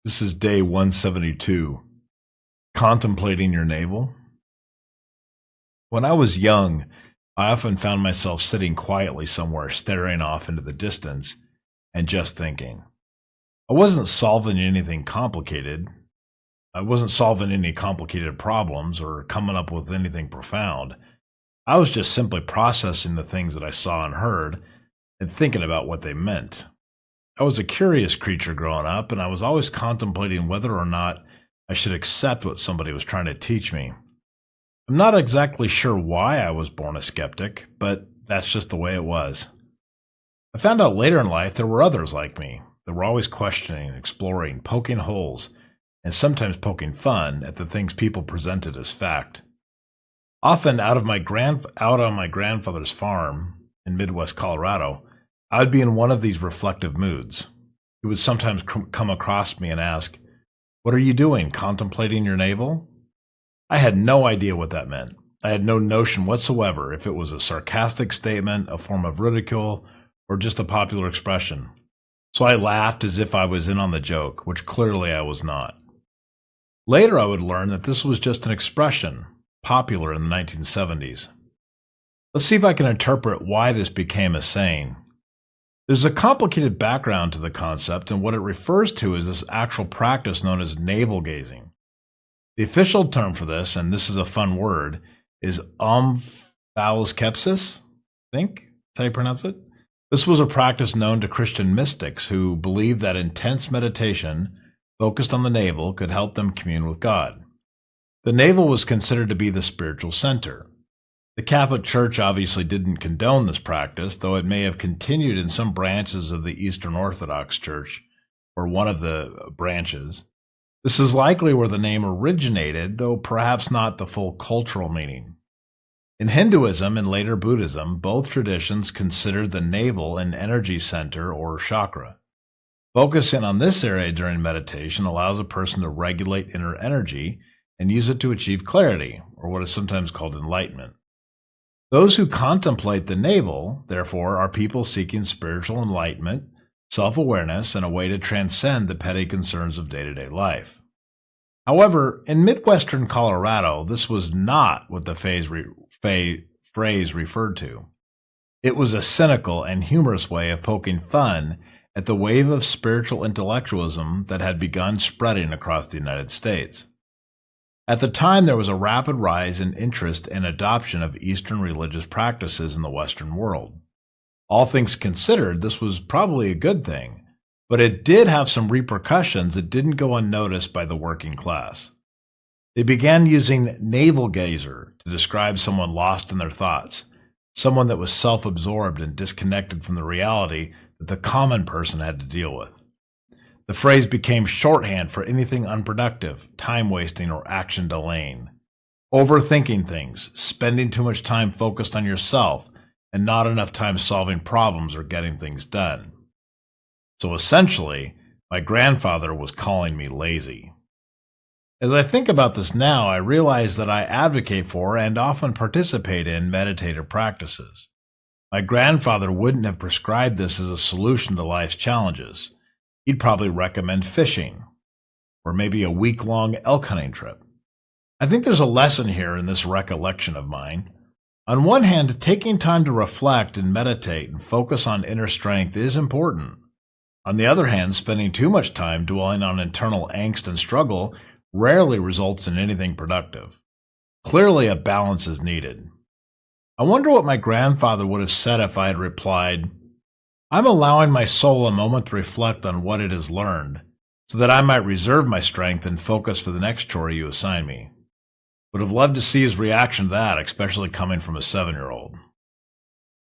This is day 172. Contemplating your navel. When I was young, I often found myself sitting quietly somewhere, staring off into the distance and just thinking. I wasn't solving anything complicated. I wasn't solving any complicated problems or coming up with anything profound. I was just simply processing the things that I saw and heard and thinking about what they meant. I was a curious creature growing up, and I was always contemplating whether or not I should accept what somebody was trying to teach me. I'm not exactly sure why I was born a skeptic, but that's just the way it was. I found out later in life there were others like me that were always questioning, exploring, poking holes, and sometimes poking fun at the things people presented as fact. Often out on my grandfather's farm in Midwest Colorado, I would be in one of these reflective moods. He would sometimes come across me and ask, "What are you doing, contemplating your navel?" I had no idea what that meant. I had no notion whatsoever if it was a sarcastic statement, a form of ridicule, or just a popular expression. So I laughed as if I was in on the joke, which clearly I was not. Later I would learn that this was just an expression, popular in the 1970s. Let's see if I can interpret why this became a saying. There's a complicated background to the concept, and what it refers to is this actual practice known as navel gazing. The official term for this, and this is a fun word, is omphaloskepsis, I think that's how you pronounce it. This was a practice known to Christian mystics who believed that intense meditation focused on the navel could help them commune with God. The navel was considered to be the spiritual center. The Catholic Church obviously didn't condone this practice, though it may have continued in some branches of the Eastern Orthodox Church, or one of the branches. This is likely where the name originated, though perhaps not the full cultural meaning. In Hinduism and later Buddhism, both traditions considered the navel an energy center or chakra. Focusing on this area during meditation allows a person to regulate inner energy and use it to achieve clarity, or what is sometimes called enlightenment. Those who contemplate the navel, therefore, are people seeking spiritual enlightenment, self-awareness, and a way to transcend the petty concerns of day-to-day life. However, in Midwestern Colorado, this was not what the phrase referred to. It was a cynical and humorous way of poking fun at the wave of spiritual intellectualism that had begun spreading across the United States. At the time, there was a rapid rise in interest and adoption of Eastern religious practices in the Western world. All things considered, this was probably a good thing, but it did have some repercussions that didn't go unnoticed by the working class. They began using navel gazer to describe someone lost in their thoughts, someone that was self-absorbed and disconnected from the reality that the common person had to deal with. The phrase became shorthand for anything unproductive, time-wasting, or action-delaying. Overthinking things, spending too much time focused on yourself, and not enough time solving problems or getting things done. So essentially, my grandfather was calling me lazy. As I think about this now, I realize that I advocate for and often participate in meditative practices. My grandfather wouldn't have prescribed this as a solution to life's challenges. He'd probably recommend fishing, or maybe a week-long elk hunting trip. I think there's a lesson here in this recollection of mine. On one hand, taking time to reflect and meditate and focus on inner strength is important. On the other hand, spending too much time dwelling on internal angst and struggle rarely results in anything productive. Clearly, a balance is needed. I wonder what my grandfather would have said if I had replied, "I'm allowing my soul a moment to reflect on what it has learned, so that I might reserve my strength and focus for the next chore you assign me." Would have loved to see his reaction to that, especially coming from a 7-year-old.